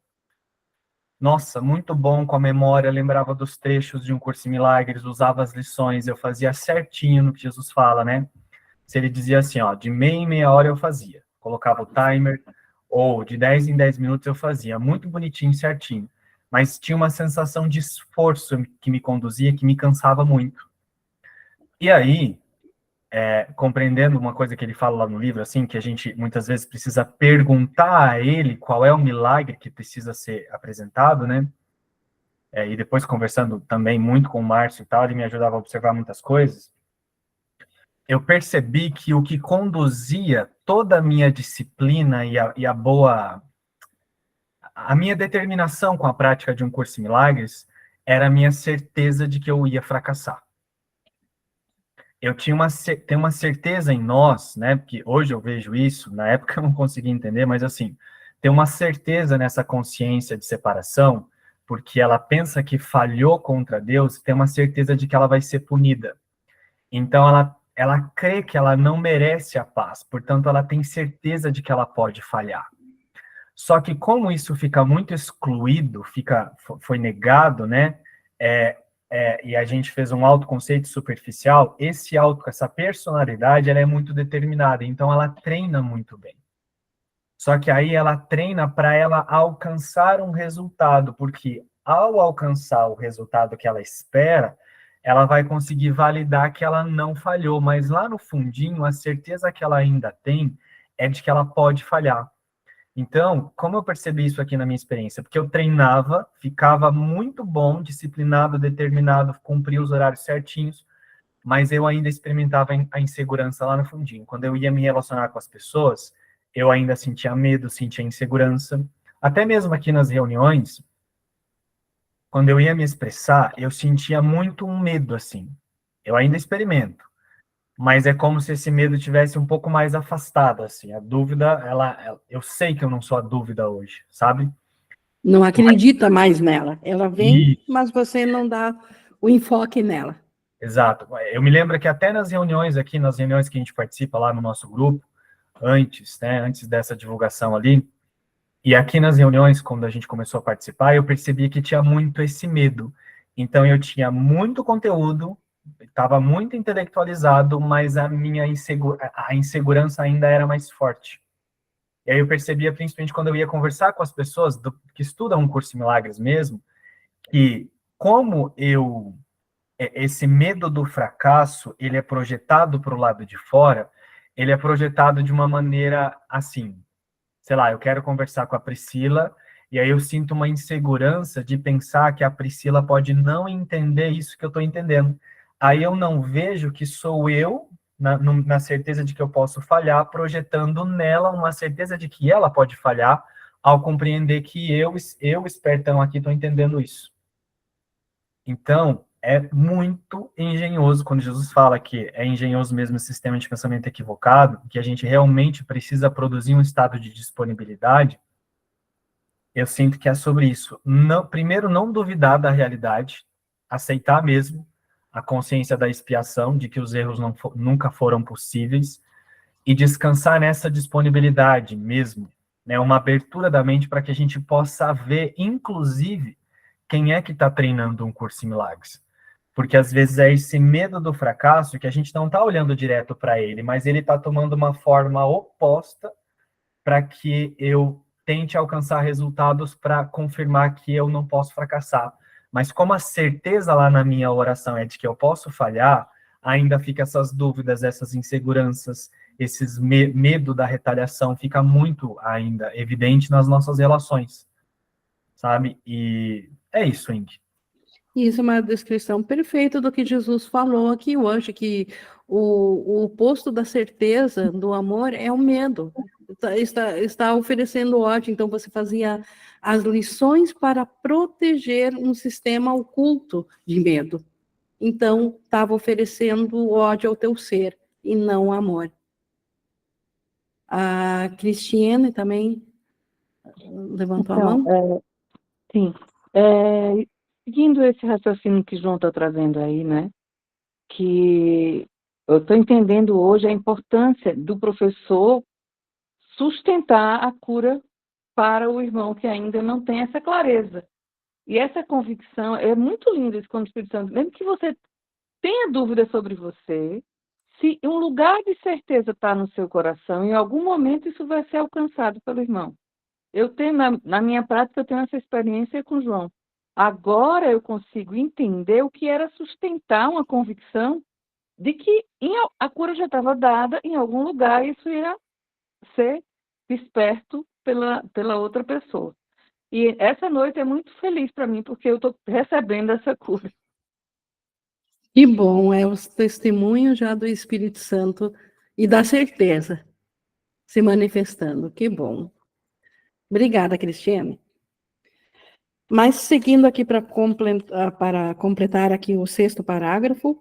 C: Nossa, muito bom com a memória, lembrava dos trechos de um curso em milagres, usava as lições, eu fazia certinho no que Jesus fala, né? Se ele dizia assim, ó, de meia em meia hora eu fazia, colocava o timer, ou de 10 em 10 minutos eu fazia, muito bonitinho, certinho. Mas tinha uma sensação de esforço que me conduzia, que me cansava muito. E aí, compreendendo uma coisa que ele fala lá no livro, assim, que a gente muitas vezes precisa perguntar a ele qual é o milagre que precisa ser apresentado, né? E depois conversando também muito com o Márcio e tal, ele me ajudava a observar muitas coisas. Eu percebi que o que conduzia toda a minha disciplina e a minha determinação com a prática de um curso em milagres era a minha certeza de que eu ia fracassar. Eu tenho uma certeza em nós, né, porque hoje eu vejo isso, na época eu não conseguia entender, mas assim, tem uma certeza nessa consciência de separação, porque ela pensa que falhou contra Deus, tem uma certeza de que ela vai ser punida. Então ela crê que ela não merece a paz, portanto ela tem certeza de que ela pode falhar. Só que como isso fica muito excluído, foi negado, né, e a gente fez um autoconceito superficial, essa personalidade, ela é muito determinada, então ela treina muito bem. Só que aí ela treina para ela alcançar um resultado, porque ao alcançar o resultado que ela espera, ela vai conseguir validar que ela não falhou, mas lá no fundinho, a certeza que ela ainda tem é de que ela pode falhar. Então, como eu percebi isso aqui na minha experiência? Porque eu treinava, ficava muito bom, disciplinado, determinado, cumpria os horários certinhos, mas eu ainda experimentava a insegurança lá no fundinho. Quando eu ia me relacionar com as pessoas, eu ainda sentia medo, sentia insegurança. Até mesmo aqui nas reuniões, quando eu ia me expressar, eu sentia muito um medo, assim. Eu ainda experimento, mas é como se esse medo tivesse um pouco mais afastado, assim. A dúvida, eu sei que eu não sou a dúvida hoje, sabe?
A: Não acredita mais nela. Ela vem,
C: Isso.
A: mas você não dá o enfoque nela.
C: Exato. Eu me lembro que até nas reuniões aqui, nas reuniões que a gente participa lá no nosso grupo, antes dessa divulgação ali, e aqui nas reuniões, quando a gente começou a participar, eu percebi que tinha muito esse medo. Então, eu tinha muito conteúdo, estava muito intelectualizado, mas a insegurança ainda era mais forte. E aí eu percebia, principalmente quando eu ia conversar com as pessoas que estudam um curso de milagres mesmo, que como esse medo do fracasso, ele é projetado para o lado de fora, ele é projetado de uma maneira assim, sei lá, eu quero conversar com a Priscila, e aí eu sinto uma insegurança de pensar que a Priscila pode não entender isso que eu estou entendendo. Aí eu não vejo que sou eu, na certeza de que eu posso falhar, projetando nela uma certeza de que ela pode falhar, ao compreender que eu espertão aqui, estou entendendo isso. Então, é muito engenhoso quando Jesus fala que é engenhoso mesmo esse sistema de pensamento equivocado, que a gente realmente precisa produzir um estado de disponibilidade. Eu sinto que é sobre isso. Não, primeiro, não duvidar da realidade, aceitar mesmo a consciência da expiação, de que os erros nunca foram possíveis, e descansar nessa disponibilidade mesmo, né? Uma abertura da mente para que a gente possa ver, inclusive, quem é que está treinando um curso em milagres. Porque às vezes é esse medo do fracasso que a gente não está olhando direto para ele, mas ele está tomando uma forma oposta para que eu tente alcançar resultados para confirmar que eu não posso fracassar. Mas como a certeza lá na minha oração é de que eu posso falhar, ainda fica essas dúvidas, essas inseguranças, esses medo da retaliação, fica muito ainda evidente nas nossas relações, sabe? E é isso, Indy.
A: Isso é uma descrição perfeita do que Jesus falou aqui hoje, que o oposto da certeza, do amor, é o medo. Está oferecendo ódio, então você fazia as lições para proteger um sistema oculto de medo. Então, estava oferecendo ódio ao teu ser, e não amor. A Cristiane também levantou a mão?
D: Sim. Seguindo esse raciocínio que João está trazendo aí, né? Que eu estou entendendo hoje a importância do professor sustentar a cura para o irmão que ainda não tem essa clareza. E essa convicção, é muito lindo isso quando o Espírito Santo, mesmo que você tenha dúvida sobre você, se um lugar de certeza está no seu coração, em algum momento isso vai ser alcançado pelo irmão. Eu tenho, na minha prática, eu tenho essa experiência com o João. Agora eu consigo entender o que era sustentar uma convicção de que a cura já estava dada, em algum lugar isso ia ser desperto pela outra pessoa. E essa noite é muito feliz para mim, porque eu estou recebendo essa cura.
A: Que bom, é o testemunho já do Espírito Santo e da certeza se manifestando. Que bom. Obrigada, Cristiane. Mas seguindo aqui para completar aqui o 6º parágrafo,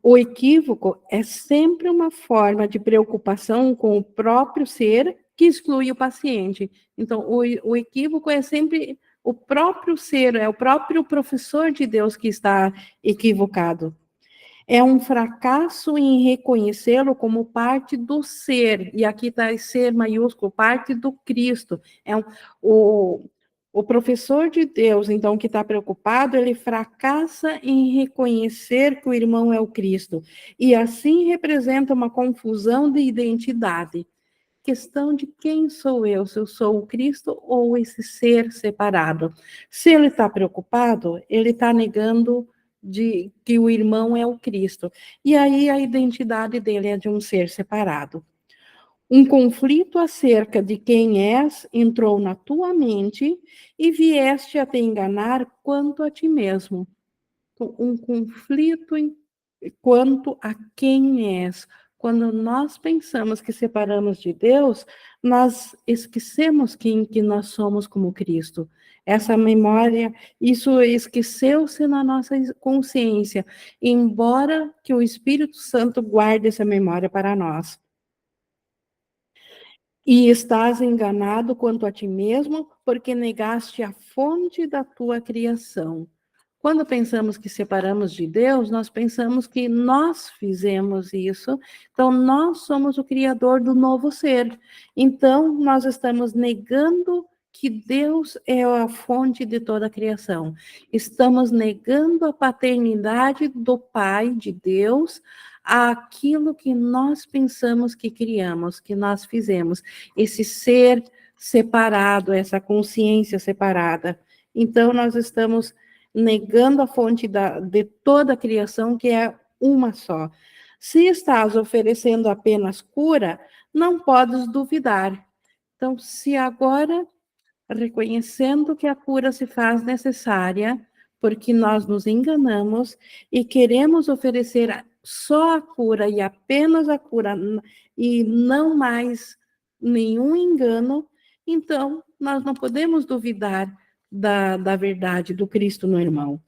A: o equívoco é sempre uma forma de preocupação com o próprio ser que exclui o paciente. Então, o equívoco é sempre o próprio ser, é o próprio professor de Deus que está equivocado. É um fracasso em reconhecê-lo como parte do ser, e aqui está ser maiúsculo, parte do Cristo. O professor de Deus, então, que está preocupado, ele fracassa em reconhecer que o irmão é o Cristo, e assim representa uma confusão de identidade. Questão de quem sou eu, se eu sou o Cristo ou esse ser separado. Se ele está preocupado, ele está negando de que o irmão é o Cristo. E aí a identidade dele é de um ser separado. Um conflito acerca de quem és entrou na tua mente e vieste a te enganar quanto a ti mesmo. Um conflito quanto a quem és. Quando nós pensamos que separamos de Deus, nós esquecemos quem que nós somos como Cristo. Essa memória, isso esqueceu-se na nossa consciência, embora que o Espírito Santo guarde essa memória para nós. E estás enganado quanto a ti mesmo, porque negaste a fonte da tua criação. Quando pensamos que separamos de Deus, nós pensamos que nós fizemos isso, então nós somos o criador do novo ser. Então, nós estamos negando que Deus é a fonte de toda a criação. Estamos negando a paternidade do Pai, de Deus, àquilo que nós pensamos que criamos, que nós fizemos. Esse ser separado, essa consciência separada. Então, nós estamos negando a fonte de toda a criação, que é uma só. Se estás oferecendo apenas cura, não podes duvidar. Então, se agora, reconhecendo que a cura se faz necessária, porque nós nos enganamos e queremos oferecer só a cura e apenas a cura, e não mais nenhum engano, então nós não podemos duvidar da verdade do Cristo no irmão.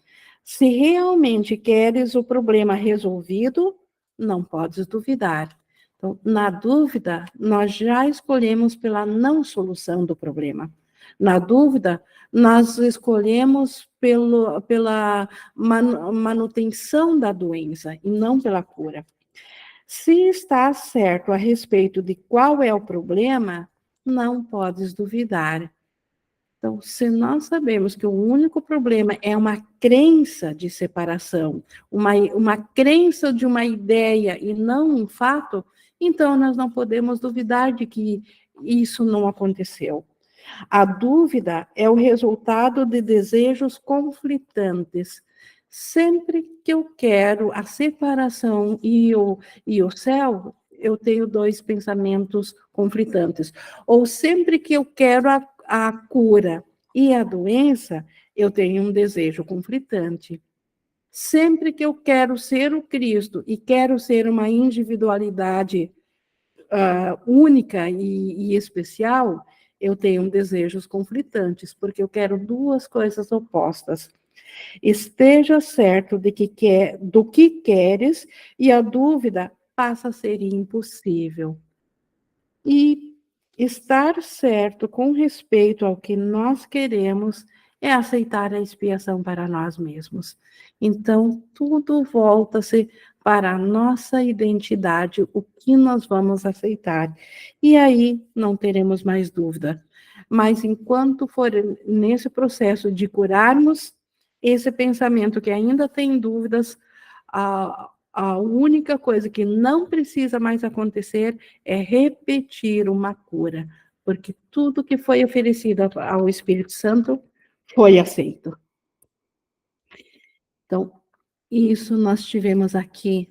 A: Se realmente queres o problema resolvido, não podes duvidar. Então, na dúvida, nós já escolhemos pela não solução do problema. Na dúvida, nós escolhemos pela manutenção da doença e não pela cura. Se está certo a respeito de qual é o problema, não podes duvidar. Então, se nós sabemos que o único problema é uma crença de separação, uma crença de uma ideia e não um fato, então nós não podemos duvidar de que isso não aconteceu. A dúvida é o resultado de desejos conflitantes. Sempre que eu quero a separação e o céu, eu tenho dois pensamentos conflitantes. Ou sempre que eu quero a cura e a doença, eu tenho um desejo conflitante. Sempre que eu quero ser o Cristo e quero ser uma individualidade única e especial, eu tenho desejos conflitantes, porque eu quero duas coisas opostas. Esteja certo do que queres, e a dúvida passa a ser impossível. E estar certo com respeito ao que nós queremos é aceitar a expiação para nós mesmos. Então, tudo volta-se para a nossa identidade, o que nós vamos aceitar. E aí não teremos mais dúvida. Mas enquanto for nesse processo de curarmos esse pensamento que ainda tem dúvidas, a única coisa que não precisa mais acontecer é repetir uma cura, porque tudo que foi oferecido ao Espírito Santo foi aceito. Então, isso nós tivemos aqui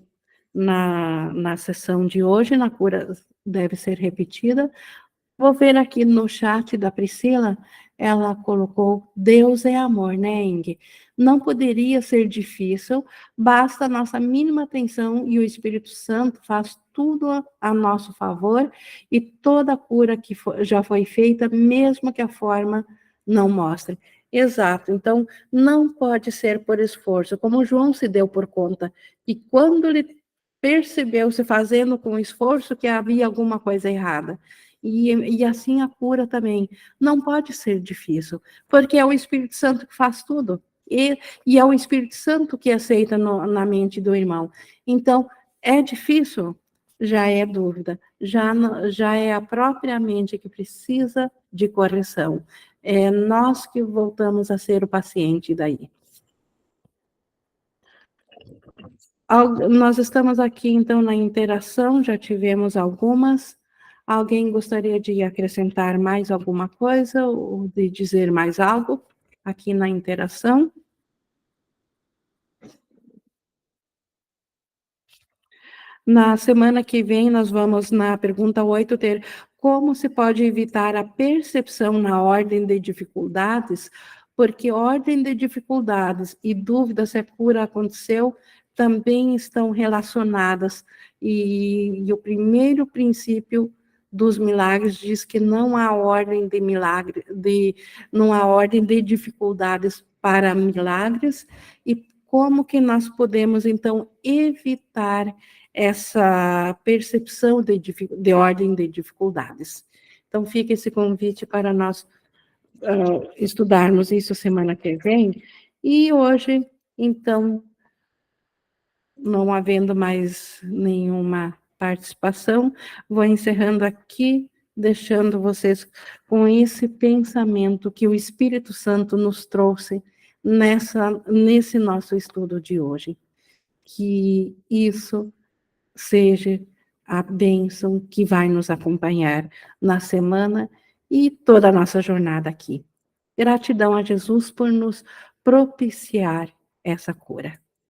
A: na sessão de hoje, na cura deve ser repetida. Vou ver aqui no chat da Priscila, ela colocou, Deus é amor, né, Ing? Não poderia ser difícil, basta a nossa mínima atenção e o Espírito Santo faz tudo a nosso favor e toda a cura que já foi feita, mesmo que a forma não mostre. Exato, então não pode ser por esforço, como João se deu por conta, e quando ele percebeu, se fazendo com esforço, que havia alguma coisa errada. E assim a cura também. Não pode ser difícil, porque é o Espírito Santo que faz tudo. E é o Espírito Santo que aceita na mente do irmão. Então, é difícil? Já é dúvida. Já é a própria mente que precisa de correção. É nós que voltamos a ser o paciente daí. Nós estamos aqui, então, na interação, já tivemos algumas. Alguém gostaria de acrescentar mais alguma coisa ou de dizer mais algo aqui na interação? Na semana que vem, nós vamos, na pergunta 8, ter como se pode evitar a percepção na ordem de dificuldades, porque ordem de dificuldades e dúvidas se a cura aconteceu também estão relacionadas, e o primeiro princípio dos milagres diz que não há ordem de milagre, não há ordem de dificuldades para milagres, e como que nós podemos, então, evitar essa percepção de ordem de dificuldades. Então, fica esse convite para nós estudarmos isso semana que vem, e hoje, então, não havendo mais nenhuma participação, vou encerrando aqui deixando vocês com esse pensamento que o Espírito Santo nos trouxe nesse nosso estudo de hoje. Que isso seja a bênção que vai nos acompanhar na semana e toda a nossa jornada aqui. Gratidão a Jesus por nos propiciar essa cura.